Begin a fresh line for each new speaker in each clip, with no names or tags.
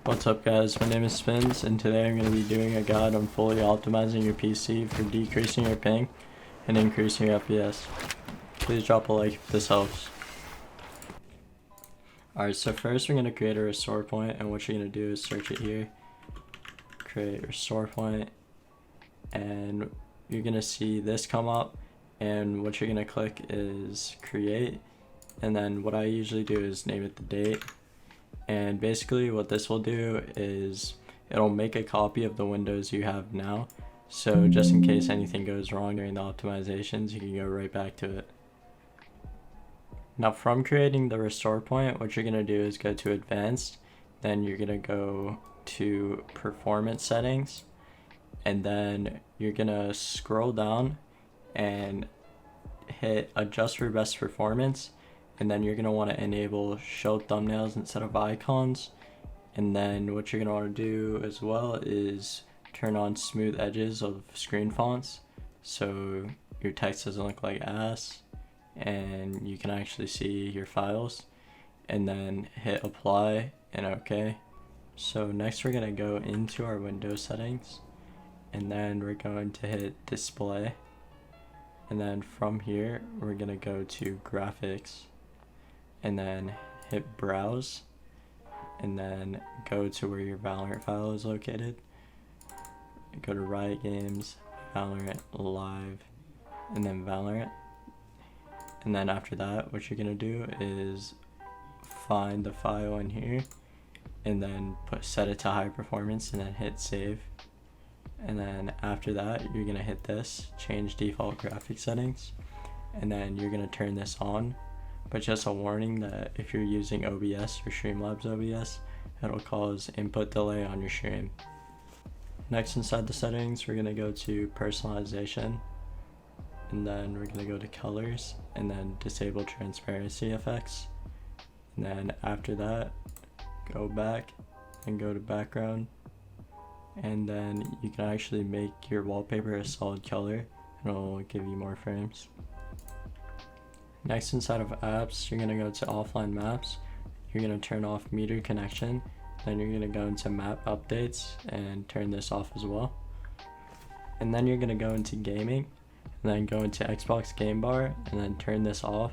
What's up guys, my name is Spins and today I'm going to be doing a guide on fully optimizing your PC for decreasing your ping and increasing your FPS. Please drop a like if this helps. Alright, so first we're going to create a restore point, and what you're going to do is search it here, create restore point, and you're going to see this come up, and what you're going to click is create, and then what I usually do is name it the date. And basically what this will do is it'll make a copy of the windows you have now, so just in case anything goes wrong during the optimizations, you can go right back to it. Now from creating the restore point, what you're going to do is go to advanced, then you're going to go to performance settings, and then you're going to scroll down and hit adjust for best performance. And then you're going to want to enable show thumbnails instead of icons. And then what you're going to want to do as well is turn on smooth edges of screen fonts, so your text doesn't look like ass and you can actually see your files. And then hit apply and OK. So next we're going to go into our Windows settings, and then we're going to hit display. And then from here we're going to go to graphics, and then hit browse, and then go to where your Valorant file is located. Go to Riot Games, Valorant Live, and then Valorant. And then after that, what you're gonna do is find the file in here, and then set it to high performance, and then hit save. And then after that, you're gonna hit this, change default graphics settings, and then you're gonna turn this on. But just a warning that if you're using OBS or Streamlabs OBS, it'll cause input delay on your stream. Next, inside the settings, we're going to go to personalization, and then we're going to go to colors, and then disable transparency effects. And then after that, go back and go to background, and then you can actually make your wallpaper a solid color, and it'll give you more frames. Next, inside of apps, you're going to go to offline maps, you're going to turn off meter connection, then you're going to go into map updates and turn this off as well. And then you're going to go into gaming, and then go into Xbox Game Bar, and then turn this off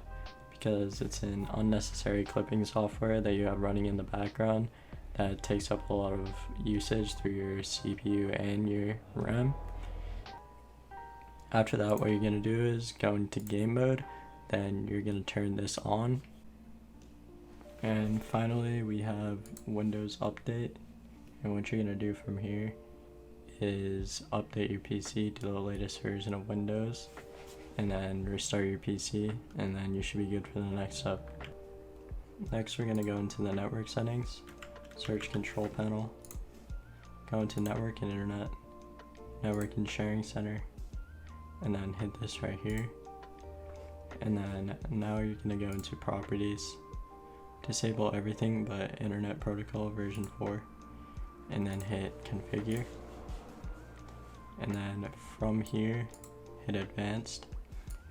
because it's an unnecessary clipping software that you have running in the background that takes up a lot of usage through your CPU and your RAM. After that, what you're going to do is go into game mode, then you're going to turn this on. And finally we have Windows Update, and what you're going to do from here is update your PC to the latest version of Windows, and then restart your PC, and then you should be good for the next step. Next we're going to go into the network settings, search control panel, go into network and internet, network and sharing center, and then hit this right here. And then now you're going to go into properties, disable everything but internet protocol version 4, and then hit configure. And then from here hit advanced,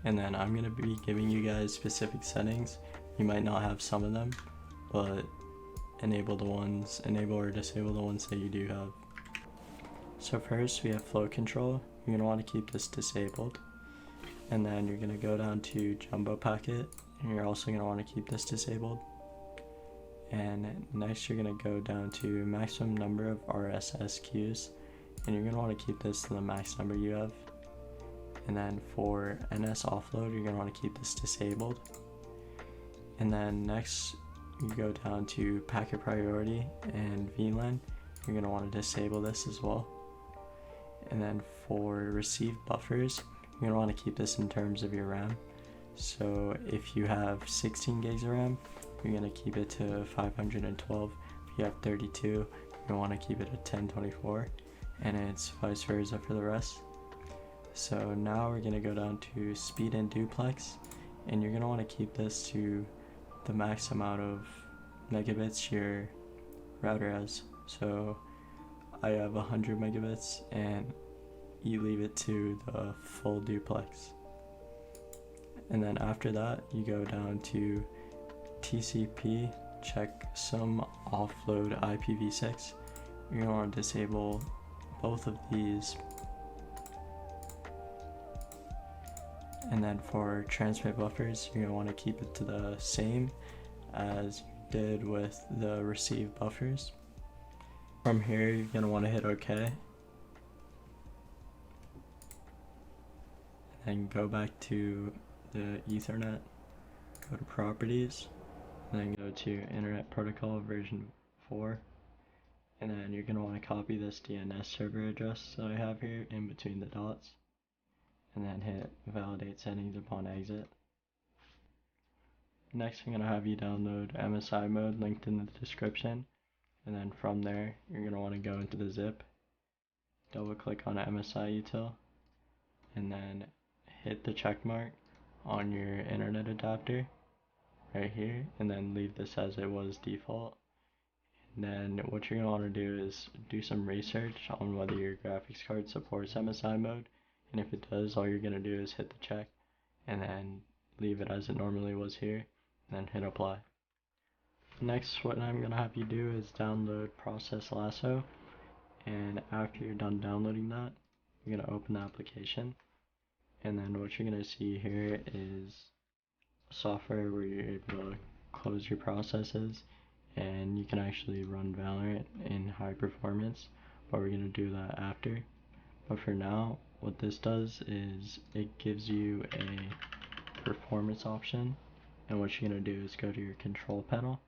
and then I'm going to be giving you guys specific settings. You might not have some of them, but enable or disable the ones that you do have. So first we have flow control. You're going to want to keep this disabled. And then you're going to go down to jumbo packet, and you're also going to want to keep this disabled. And next you're going to go down to maximum number of RSS queues, and you're going to want to keep this to the max number you have. And then for NS offload, you're going to want to keep this disabled. And then next you go down to packet priority and VLAN, you're going to want to disable this as well. And then for receive buffers, you're going to want to keep this in terms of your RAM. So if you have 16 gigs of RAM, you're going to keep it to 512. If you have 32, you're going to want to keep it at 1024, and it's vice versa for the rest. So now we're going to go down to speed and duplex, and you're going to want to keep this to the max amount of megabits your router has. So I have 100 megabits, and you leave it to the full duplex. And then after that you go down to TCP check some offload IPv6. You're going to want to disable both of these. And then for transmit buffers, you're going to want to keep it to the same as you did with the receive buffers. From here, you're going to want to hit OK. And go back to the Ethernet, go to properties, and then go to Internet Protocol version 4. And then you're going to want to copy this DNS server address that I have here in between the dots. And then hit validate settings upon exit. Next, I'm going to have you download Msi Mode linked in the description. And then from there, you're going to want to go into the zip, double click on MSI util, and then hit the check mark on your internet adapter right here, and then leave this as it was default. And then what you're going to want to do is do some research on whether your graphics card supports MSI mode, and if it does, all you're going to do is hit the check and then leave it as it normally was here, and then hit apply. Next, what I'm going to have you do is download process Lasso, and after you're done downloading that, you're going to open the application, and then what you're going to see here is software where you're able to close your processes, and you can actually run Valorant in high performance, but we're going to do that after. But for now, what this does is it gives you a performance option, and what you're going to do is go to your control panel,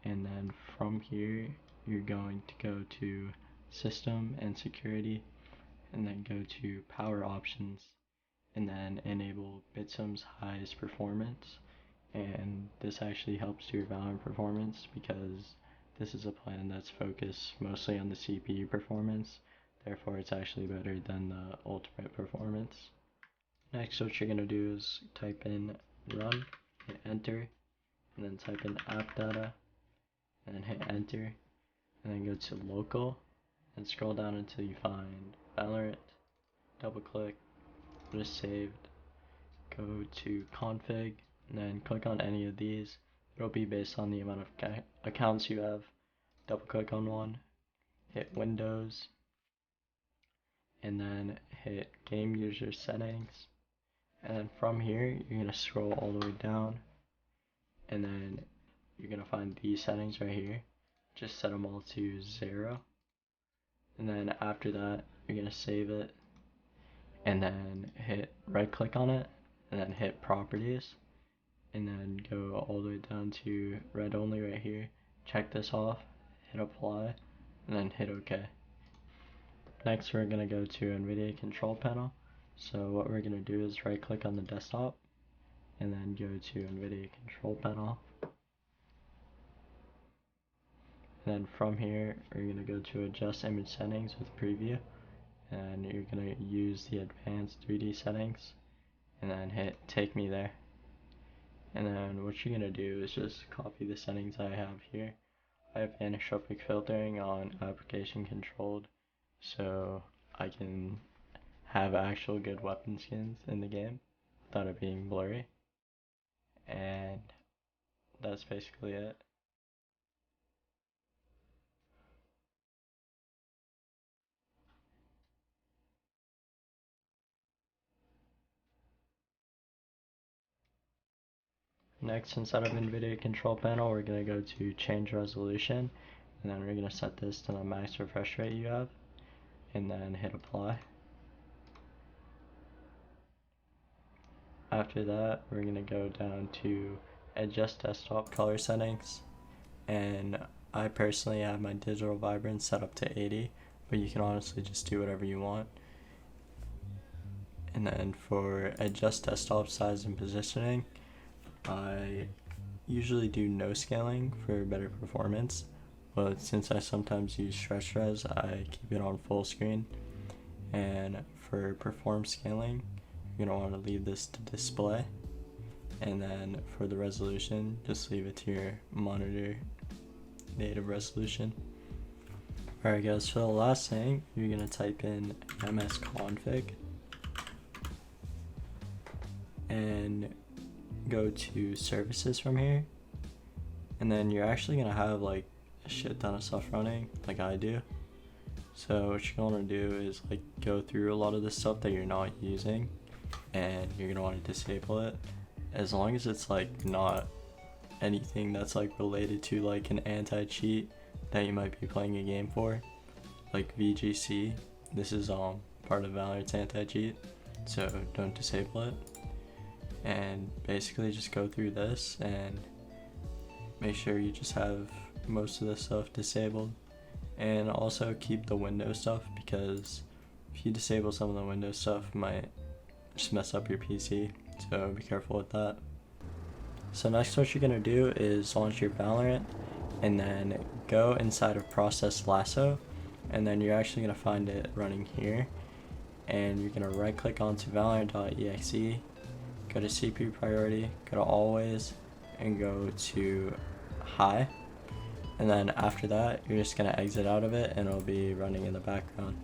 and then from here you're going to go to system and security, and then go to power options, and then enable Bitsum's highest performance. And this actually helps your Valorant performance because this is a plan that's focused mostly on the CPU performance, therefore it's actually better than the ultimate performance. Next, what you're going to do is type in run, hit enter, and then type in app data, and then hit enter, and then go to local, and scroll down until you find Valorant, double click, put it saved, go to config, and then click on any of these. It'll be based on the amount of accounts you have. Double click on one, hit Windows, and then hit game user settings, and then from here you're going to scroll all the way down, and then you're going to find these settings right here. Just set them all to 0, and then after that you're going to save it, and then hit right click on it, and then hit properties, and then go all the way down to read only right here. Check this off, hit apply, and then hit OK. Next, we're going to go to Nvidia control panel. So what we're going to do is right click on the desktop, and then go to Nvidia control panel. And then from here, we're going to go to adjust image settings with preview, and you're going to use the advanced 3D settings, and then hit take me there. And then what you're going to do is just copy the settings I have here. I have anisotropic filtering on application controlled, so I can have actual good weapon skins in the game without it being blurry. And that's basically it. Next, inside of Nvidia control panel, we're going to go to change resolution, and then we're going to set this to the max refresh rate you have, and then hit apply. After that, we're going to go down to adjust desktop color settings, and I personally have my digital vibrance set up to 80, but you can honestly just do whatever you want. And then for adjust desktop size and positioning, I usually do no scaling for better performance, but since I sometimes use stretch res, I keep it on full screen. And for perform scaling, you're going to want to leave this to display, and then for the resolution, just leave it to your monitor native resolution. Alright guys, for the last thing, you're going to type in MSConfig and go to services from here, and then you're actually gonna have like a shit ton of stuff running like I do. So what you're gonna do is like go through a lot of the stuff that you're not using, and you're gonna want to disable it, as long as it's like not anything that's like related to like an anti-cheat that you might be playing a game for, like VGC. This is part of Valorant's anti-cheat, so don't disable it. And basically just go through this and make sure you just have most of the stuff disabled, and also keep the Windows stuff, because if you disable some of the Windows stuff, it might just mess up your PC, so be careful with that. So next, what you're gonna do is launch your Valorant, and then go inside of process Lasso, and then you're actually gonna find it running here, and you're gonna right click onto valorant.exe, go to CPU priority, go to always, and go to high, and then after that you're just gonna exit out of it and it'll be running in the background.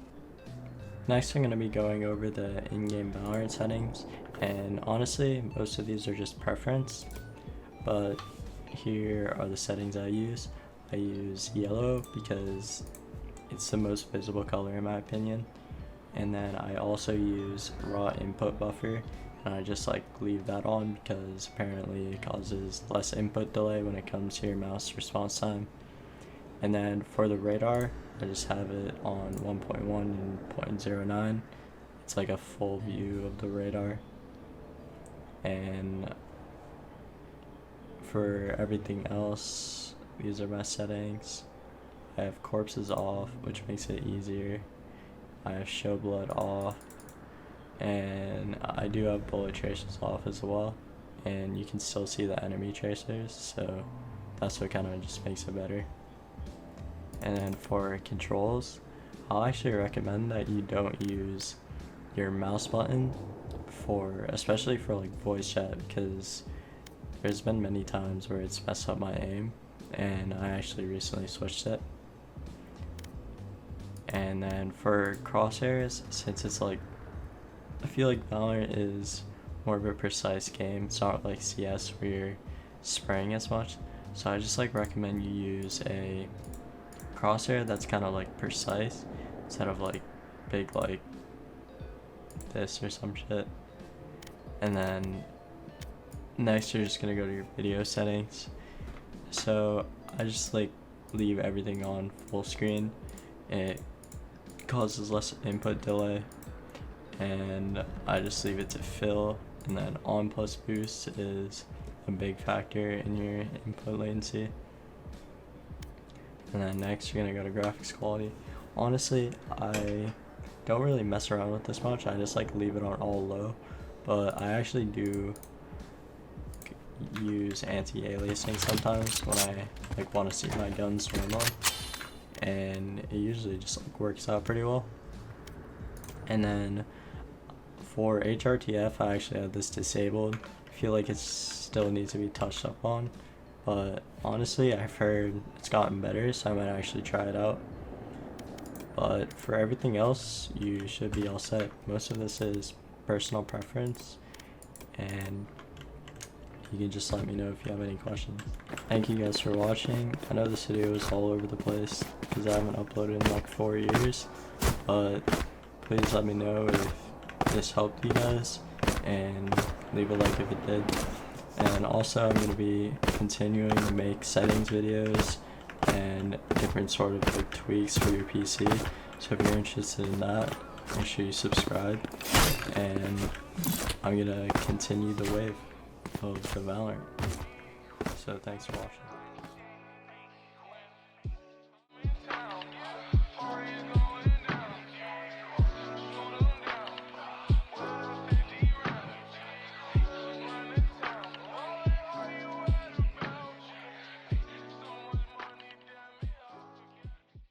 Next, I'm going to be going over the in-game Valorant settings, and honestly most of these are just preference, but here are the settings I use. I use yellow because it's the most visible color in my opinion, and then I also use raw input buffer, and I just like leave that on because apparently it causes less input delay when it comes to your mouse response time. And then for the radar, I just have it on 1.1 and 0.09. It's like a full view of the radar. And for everything else, these are my settings. I have corpses off, which makes it easier. I have show blood off, and I do have bullet tracers off as well, and you can still see the enemy tracers, so that's what kind of just makes it better. And then for controls, I'll actually recommend that you don't use your mouse button especially for like voice chat, because there's been many times where it's messed up my aim, and I actually recently switched it. And then for crosshairs, since it's like, I feel like Valorant is more of a precise game, it's not like CS where you're spraying as much, so I just like recommend you use a crosshair that's kind of like precise instead of like big like this or some shit. And then next, you're just gonna go to your video settings. So I just like leave everything on full screen. It causes less input delay, and I just leave it to fill. And then on plus boost is a big factor in your input latency. And then next, you're gonna go to graphics quality. Honestly, I don't really mess around with this much. I just like leave it on all low, but I actually do use anti-aliasing sometimes when I like want to see my guns normally, and it usually just like works out pretty well. And then for HRTF, I actually have this disabled. I feel like it still needs to be touched up on, but honestly I've heard it's gotten better, so I might actually try it out. But for everything else, you should be all set. Most of this is personal preference, and you can just let me know if you have any questions. Thank you guys for watching. I know this video is all over the place because I haven't uploaded in like 4 years, but please let me know if this helped you guys, and leave a like if it did. And also, I'm going to be continuing to make settings videos and different sort of like tweaks for your PC, so if you're interested in that, make sure you subscribe, and I'm gonna continue the wave of the Valorant. So thanks for watching.